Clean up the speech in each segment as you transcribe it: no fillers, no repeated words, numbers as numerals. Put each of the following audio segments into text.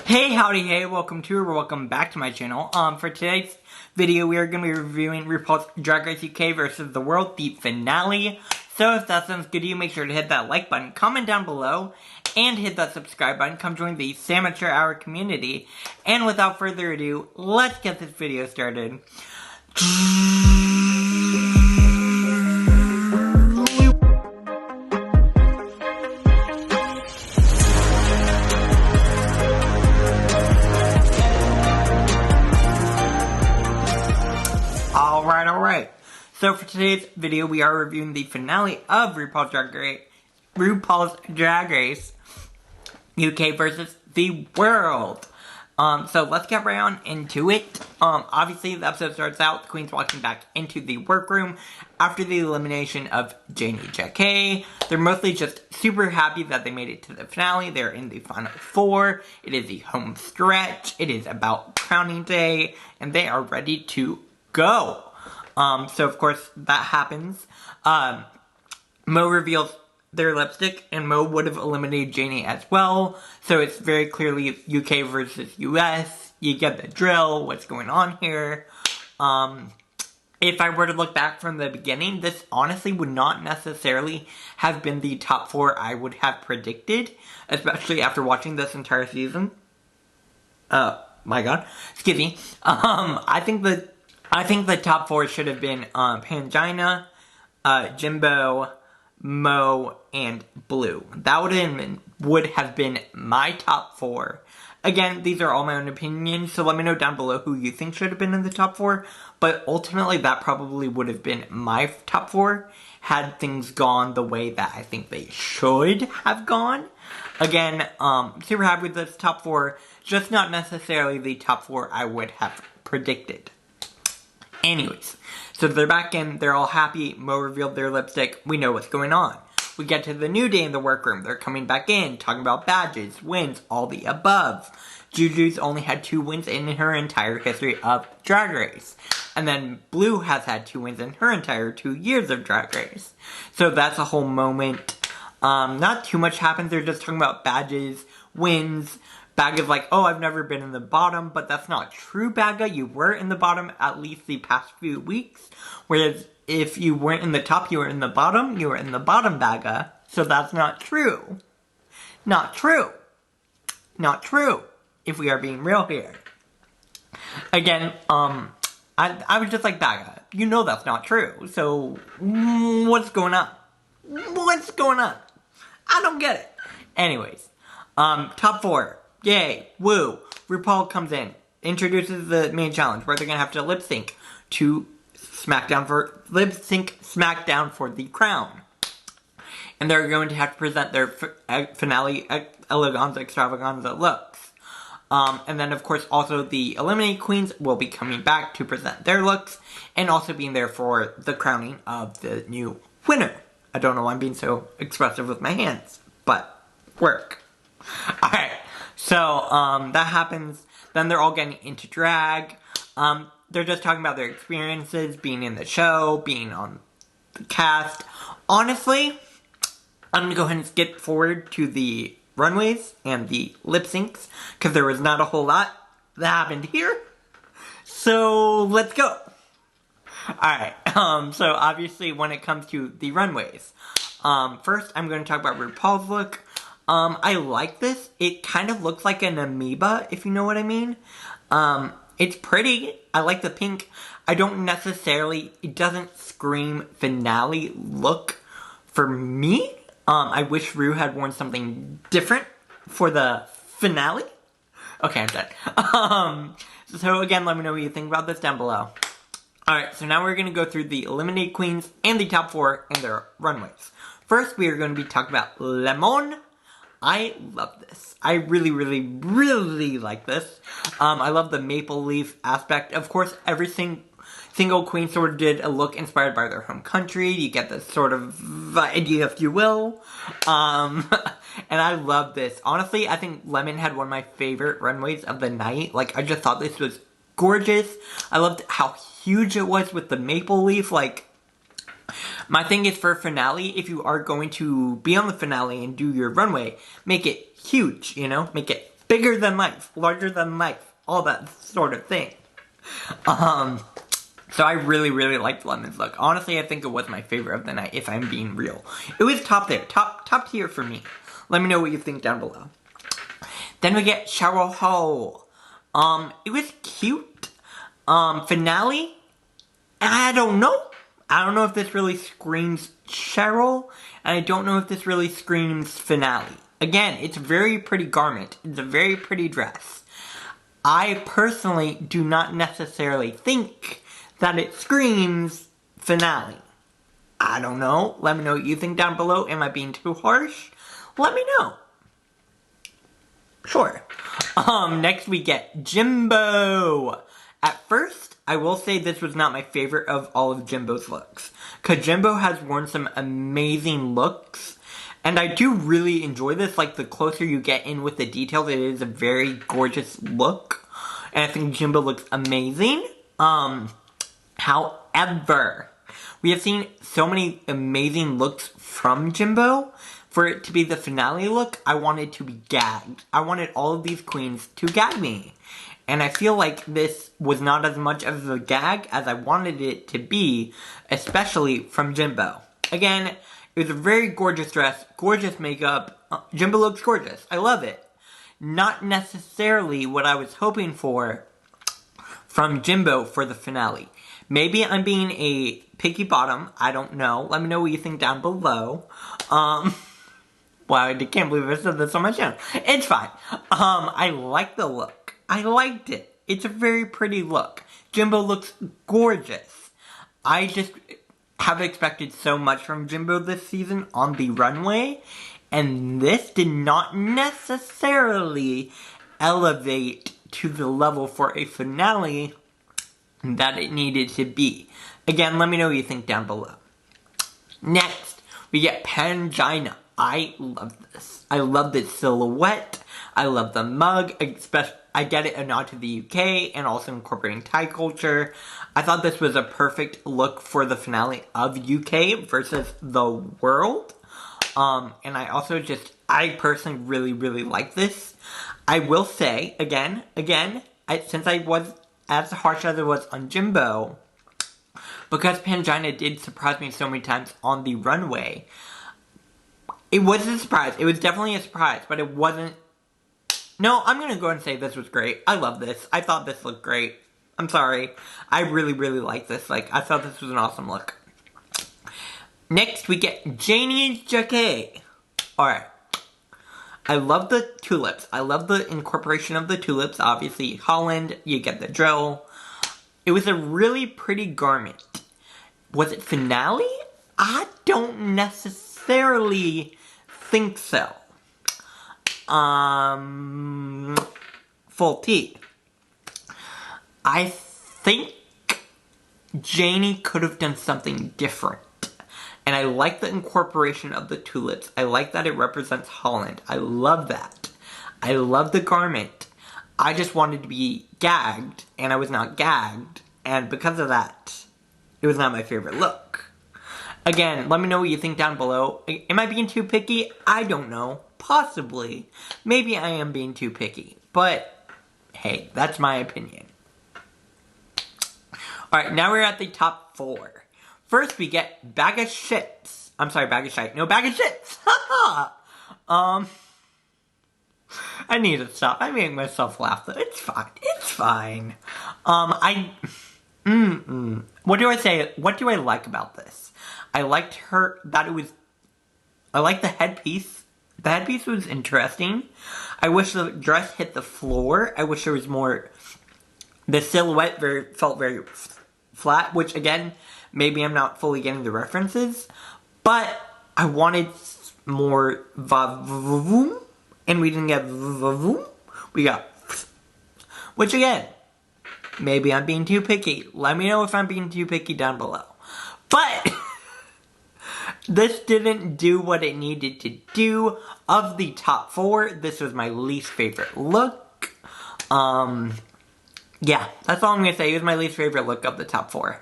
Hey, howdy, hey, welcome back to my channel. For today's video, we are going to be reviewing RuPaul's Drag Race UK versus the World, the finale. So if that sounds good to you, make sure to hit that like button, comment down below, and hit that subscribe button. Come join the Amateur Hour community. And without further ado, let's get this video started. Alright. So for today's video, we are reviewing the finale of RuPaul's Drag Race UK versus the World. So let's get right on into it. Obviously the episode starts out, the queens walking back into the workroom after the elimination of Janie and Jackie. They're mostly just super happy that they made it to the finale. They're in the final four. It is the home stretch. It is about crowning day, and they are ready to go. So of course that happens. Mo reveals their lipstick, and Mo would have eliminated Janie as well. So it's very clearly UK versus US. You get the drill, what's going on here. If I were to look back from the beginning, this honestly would not necessarily have been the top four I would have predicted, especially after watching this entire season. My god. Excuse me. I think the top four should have been Pangina, Jimbo, Mo, and Blue. That would have been my top four. Again, these are all my own opinions, so let me know down below who you think should have been in the top four. But ultimately, that probably would have been my top four had things gone the way that I think they should have gone. Again, super happy with this top four, just not necessarily the top four I would have predicted. Anyways, so they're back in, they're all happy, Mo revealed their lipstick, we know what's going on. We get to the new day in the workroom, they're coming back in, talking about badges, wins, all the above. Juju's only had 2 wins in her entire history of Drag Race. And then Blue has had 2 wins in her entire 2 years of Drag Race. So that's a whole moment. Not too much happens, they're just talking about badges, wins. Baga's like, oh, I've never been in the bottom, but that's not true, Baga. You were in the bottom at least the past few weeks. Whereas if you weren't in the top, you were in the bottom. You were in the bottom, Baga. So that's not true. Not true. Not true. If we are being real here. Again, I was just like, Baga, you know that's not true. So what's going on? What's going on? I don't get it. Anyways, top four. Yay, woo. RuPaul comes in, introduces the main challenge where they're gonna have to lip sync SmackDown for the crown. And they're going to have to present their finale eleganza extravaganza looks. And then of course also the eliminated queens will be coming back to present their looks and also being there for the crowning of the new winner. I don't know why I'm being so expressive with my hands, but work. Alright. So, that happens, then they're all getting into drag, they're just talking about their experiences, being in the show, being on the cast. Honestly, I'm gonna go ahead and skip forward to the runways and the lip syncs, because there was not a whole lot that happened here. So, let's go! Alright, so obviously when it comes to the runways, first I'm going to talk about RuPaul's look. I like this. It kind of looks like an amoeba, if you know what I mean. It's pretty. I like the pink. I don't necessarily, it doesn't scream finale look for me. I wish Ru had worn something different for the finale. Okay, I'm done. So again, let me know what you think about this down below. Alright, so now we're going to go through the eliminated queens and the top four and their runways. First, we are going to be talking about Lemon. I love this. I really like this. I love the maple leaf aspect. Of course, every single queen sort of did a look inspired by their home country. You get this sort of idea, if you will. And I love this. Honestly, I think Lemon had one of my favorite runways of the night. Like, I just thought this was gorgeous. I loved how huge it was with the maple leaf. Like, my thing is for finale, if you are going to be on the finale and do your runway, make it huge, you know? Make it bigger than life, larger than life, all that sort of thing. So I really, really liked Lemon's look. Honestly, I think it was my favorite of the night, if I'm being real. It was top there, top tier for me. Let me know what you think down below. Then we get Cheryl Hole. It was cute. Finale, I don't know. I don't know if this really screams Cheryl, and I don't know if this really screams finale. Again, it's a very pretty garment. It's a very pretty dress. I personally do not necessarily think that it screams finale. I don't know. Let me know what you think down below. Am I being too harsh? Let me know. Sure. Next we get Jimbo. At first, I will say this was not my favorite of all of Jimbo's looks. Because Jimbo has worn some amazing looks. And I do really enjoy this. Like, the closer you get in with the details, it is a very gorgeous look. And I think Jimbo looks amazing. However, we have seen so many amazing looks from Jimbo. For it to be the finale look, I wanted to be gagged. I wanted all of these queens to gag me. And I feel like this was not as much of a gag as I wanted it to be, especially from Jimbo. Again, it was a very gorgeous dress, gorgeous makeup. Jimbo looks gorgeous. I love it. Not necessarily what I was hoping for from Jimbo for the finale. Maybe I'm being a picky bottom. I don't know. Let me know what you think down below. Wow, I can't believe I said this on my channel. It's fine. I like the look. I liked it. It's a very pretty look. Jimbo looks gorgeous. I just have expected so much from Jimbo this season on the runway, and this did not necessarily elevate to the level for a finale that it needed to be. Again, let me know what you think down below. Next, we get Pangina. I love this. I love this silhouette. I love the mug. I get it, a nod to the UK and also incorporating Thai culture. I thought this was a perfect look for the finale of UK versus the world. And I personally really, really like this. I will say, again, since I was as harsh as it was on Jimbo, because Pangina did surprise me so many times on the runway, it was a surprise. It was definitely a surprise, but it wasn't. No, I'm gonna go and say this was great. I love this. I thought this looked great. I'm sorry. I really, really like this. Like, I thought this was an awesome look. Next, we get Janie and Jakey. Alright. I love the tulips. I love the incorporation of the tulips. Obviously, Holland, you get the drill. It was a really pretty garment. Was it finale? I don't necessarily think so. Full T. I think Janie could have done something different. And I like the incorporation of the tulips. I like that it represents Holland. I love that. I love the garment. I just wanted to be gagged, and I was not gagged. And because of that, it was not my favorite look. Again, let me know what you think down below. Am I being too picky? I don't know. Possibly. Maybe I am being too picky. But, hey, that's my opinion. Alright, now we're at the top 4. First, we get Baga Ships. I'm sorry, Baga Shite. No, Baga Ships! I need to stop. I make myself laugh, though. It's fine. It's fine. What do I say? What do I like about this? I liked I liked the headpiece. The headpiece was interesting. I wish the dress hit the floor. I wish there was more. The silhouette felt very flat, which again, maybe I'm not fully getting the references, but I wanted more va-voom, and we didn't get va-voom. We got, which again, maybe I'm being too picky. Let me know if I'm being too picky down below. But this didn't do what it needed to do. Of the top 4, this was my least favorite look. Yeah, that's all I'm going to say. It was my least favorite look of the top 4.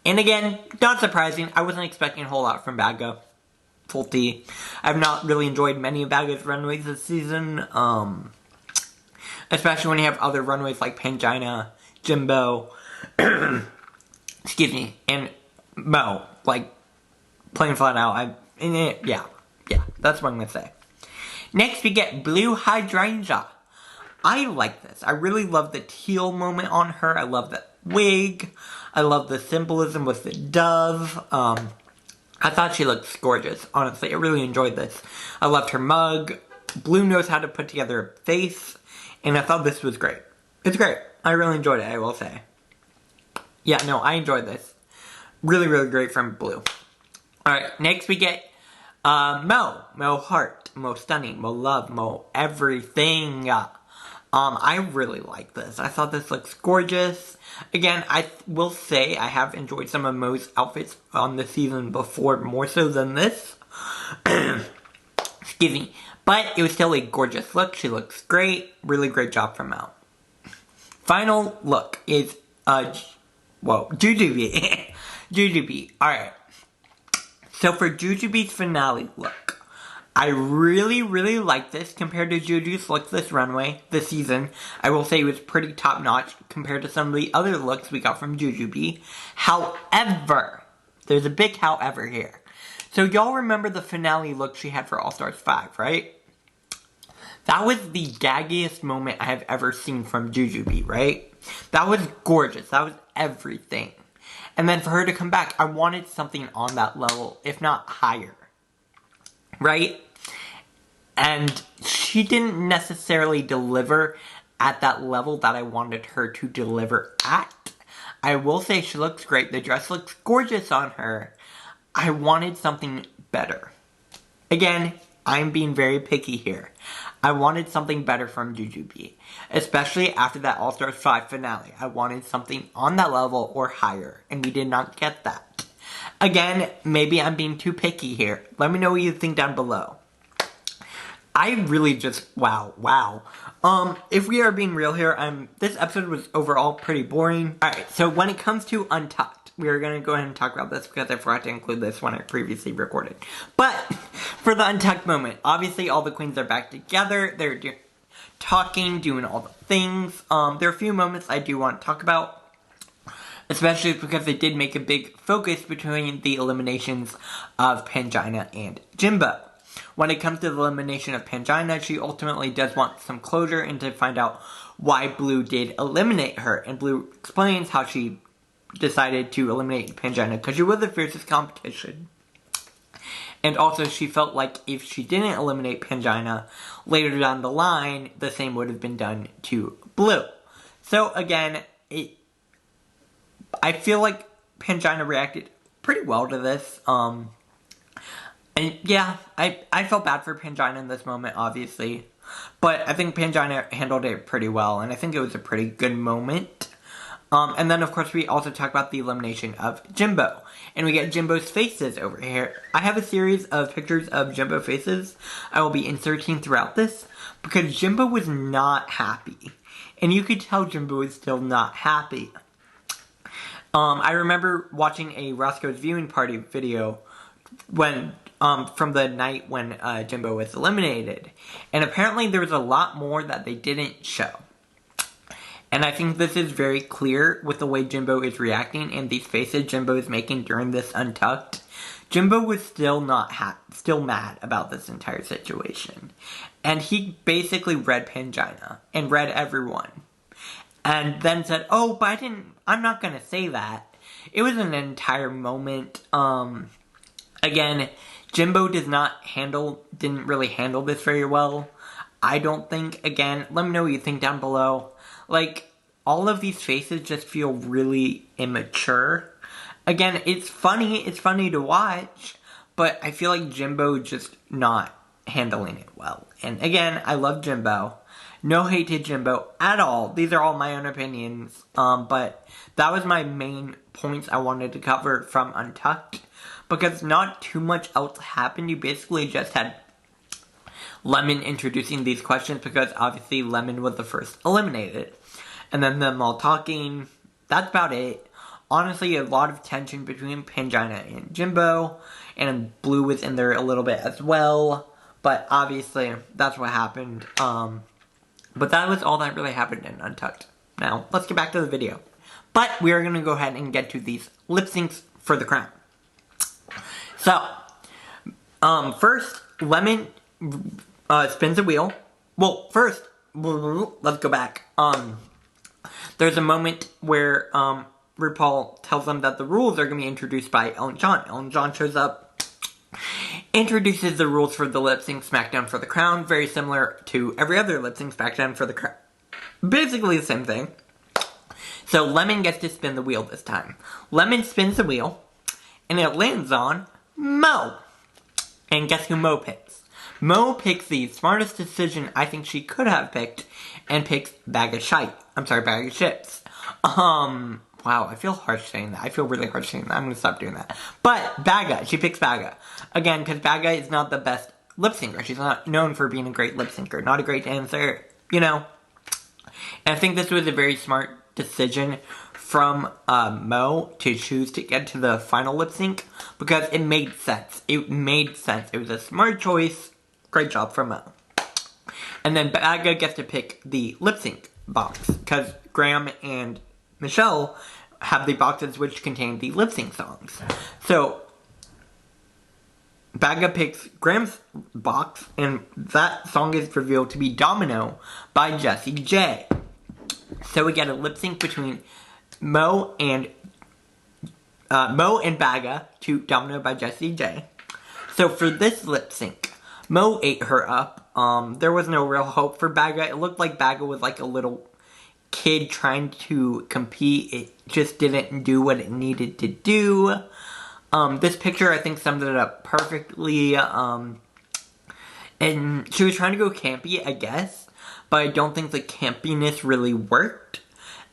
And again, not surprising. I wasn't expecting a whole lot from Baga. Full T. I've not really enjoyed many of Baga's runways this season. Especially when you have other runways like Pangina, Jimbo, excuse me, and Mo, like, plain flat out, yeah, that's what I'm gonna say. Next, we get Blue Hydrangea. I like this. I really love the teal moment on her. I love the wig. I love the symbolism with the dove. I thought she looked gorgeous, honestly. I really enjoyed this. I loved her mug. Blue knows how to put together a face, and I thought this was great. It's great. I really enjoyed it, I will say. Yeah, no, I enjoyed this. Really, really great from Blue. Alright, next we get Mo. Mo Heart. Mo Stunning. Mo Love. Mo Everything. I really like this. I thought this looks gorgeous. Again, I will say I have enjoyed some of Mo's outfits on the season before, more so than this. Excuse me. But it was still a gorgeous look. She looks great. Really great job from Mo. Final look is, Jujube. Jujube. Alright. So for Jujube's finale look, I really, really like this compared to Juju's look this runway, this season. I will say it was pretty top-notch compared to some of the other looks we got from Jujube. However, there's a big however here. So y'all remember the finale look she had for All Stars 5, right? That was the gaggiest moment I have ever seen from Jujube, right? That was gorgeous. That was everything. And then for her to come back, I wanted something on that level, if not higher. Right? And she didn't necessarily deliver at that level that I wanted her to deliver at. I will say she looks great. The dress looks gorgeous on her. I wanted something better. Again, I'm being very picky here. I wanted something better from Jujube. Especially after that All Stars 5 finale. I wanted something on that level or higher. And we did not get that. Again, maybe I'm being too picky here. Let me know what you think down below. I really just, wow. If we are being real here, this episode was overall pretty boring. Alright, so when it comes to Untucked, we are going to go ahead and talk about this because I forgot to include this when I previously recorded. But, for the Untucked moment, obviously all the queens are back together. They're talking, doing all the things. There are a few moments I do want to talk about. Especially because they did make a big focus between the eliminations of Pangina and Jimbo. When it comes to the elimination of Pangina, she ultimately does want some closure and to find out why Blue did eliminate her. And Blue explains how she decided to eliminate Pangina because she was the fiercest competition. And also she felt like if she didn't eliminate Pangina, later down the line, the same would have been done to Blue. So again, I feel like Pangina reacted pretty well to this. And yeah, I felt bad for Pangina in this moment, obviously. But I think Pangina handled it pretty well, and I think it was a pretty good moment. And then, of course, we also talk about the elimination of Jimbo. And we get Jimbo's faces over here. I have a series of pictures of Jimbo faces I will be inserting throughout this, because Jimbo was not happy. And you could tell Jimbo was still not happy. I remember watching a Roscoe's viewing party video when from the night when Jimbo was eliminated. And apparently there was a lot more that they didn't show. And I think this is very clear with the way Jimbo is reacting and these faces Jimbo is making during this Untucked. Jimbo was still still mad about this entire situation. And he basically read Pangina and read everyone. And then said, oh, but I'm not gonna say that. It was an entire moment. Again, Jimbo didn't really handle this very well. I don't think. Again, let me know what you think down below. Like, all of these faces just feel really immature. Again, it's funny to watch, but I feel like Jimbo just not handling it well. And again, I love Jimbo. No hate to Jimbo at all. These are all my own opinions. But that was my main points I wanted to cover from Untucked. Because not too much else happened. You basically just had Lemon introducing these questions because obviously Lemon was the first eliminated. And then them all talking. That's about it. Honestly, a lot of tension between Pangina and Jimbo. And Blue was in there a little bit as well. But obviously, that's what happened. But that was all that really happened in Untucked. Now, let's get back to the video. But we are going to go ahead and get to these lip syncs for the crown. So, first, Lemon spins a wheel. Well, first, let's go back. There's a moment where RuPaul tells them that the rules are going to be introduced by Ellen John. Ellen John shows up, introduces the rules for the lip sync SmackDown for the crown, very similar to every other lip sync SmackDown for the crown. Basically the same thing. So Lemon gets to spin the wheel this time. Lemon spins the wheel, and it lands on Mo. And guess who Mo picks? Mo picks the smartest decision I think she could have picked, and picks Bag of Chips. Wow, I feel harsh saying that. I feel really harsh saying that. I'm gonna stop doing that. But Baga, she picks Baga. Again, because Baga is not the best lip syncer. She's not known for being a great lip syncer, not a great dancer, you know. And I think this was a very smart decision from Mo to choose to get to the final lip sync, because it made sense. It made sense. It was a smart choice. Great job from Mo. And then Baga gets to pick the lip sync box, because Graham and Michelle have the boxes which contain the lip sync songs. So Baga picks Graham's box, and that song is revealed to be Domino by Jessie J. So we get a lip sync between Mo and Baga to Domino by Jessie J. So for this lip sync, Mo ate her up. There was no real hope for Baga. It looked like Baga was like a little kid trying to compete. It just didn't do what it needed to do. This picture, I think, summed it up perfectly. And she was trying to go campy, I guess, but I don't think the campiness really worked.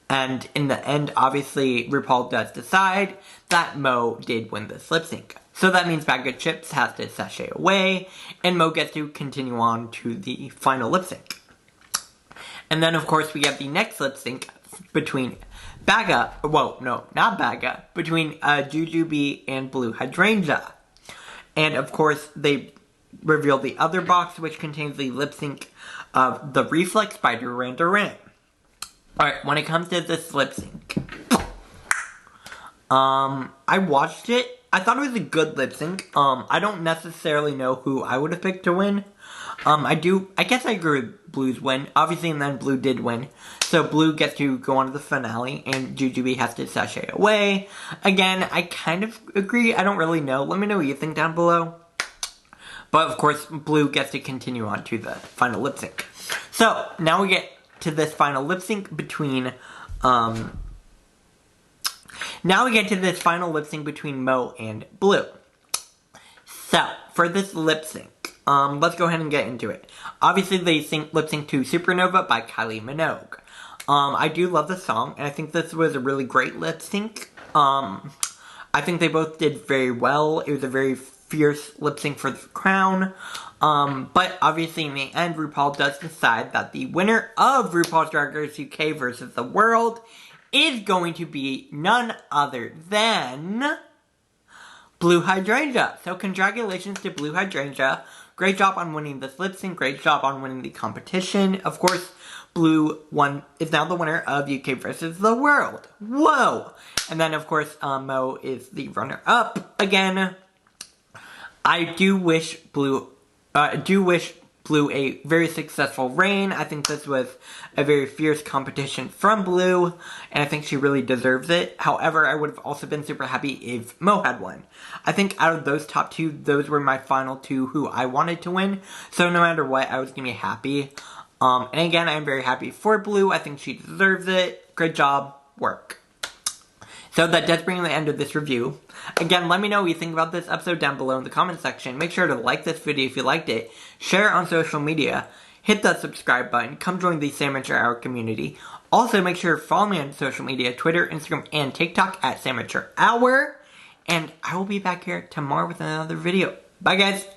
And in the end, obviously, RuPaul does decide that Mo did win this lip sync. So that means Bag of Chips has to sashay away, and Mo gets to continue on to the final lip sync. And then, of course, we have the next lip sync between Baga, well, no, not Baga, between Jujube and Blue Hydrangea. And, of course, they reveal the other box, which contains the lip sync of The Reflex by Duran Duran. Alright, when it comes to this lip sync, I watched it. I thought it was a good lip sync. I don't necessarily know who I would have picked to win. I guess I agree with Blue's win. Obviously, and then Blue did win. So Blue gets to go on to the finale, and Jujube has to sashay away. Again, I kind of agree. I don't really know. Let me know what you think down below. But, of course, Blue gets to continue on to the final lip sync. So, now we get to this final lip sync between, Mo and Blue. So, for this lip sync, let's go ahead and get into it. Obviously, they lip sync to Supernova by Kylie Minogue. I do love the song, and I think this was a really great lip sync. I think they both did very well. It was a very fierce lip sync for the crown. But obviously in the end, RuPaul does decide that the winner of RuPaul's Drag Race UK versus the world is going to be none other than Blue Hydrangea. So congratulations to Blue Hydrangea. Great job on winning this lip sync. Great job on winning the competition. Of course, Blue is now the winner of UK versus the world. Whoa! And then of course, Mo is the runner-up again. I do wish Blue a very successful reign. I think this was a very fierce competition from Blue, and I think she really deserves it. However, I would have also been super happy if Mo had won. I think out of those top two, those were my final two who I wanted to win. So no matter what, I was going to be happy. And again, I'm very happy for Blue. I think she deserves it. Great job. Work. So that does bring the end of this review. Again, let me know what you think about this episode down below in the comment section. Make sure to like this video if you liked it. Share it on social media. Hit that subscribe button. Come join the Sandwich Hour community. Also, make sure to follow me on social media, Twitter, Instagram, and TikTok at Sandwich Hour. And I will be back here tomorrow with another video. Bye, guys.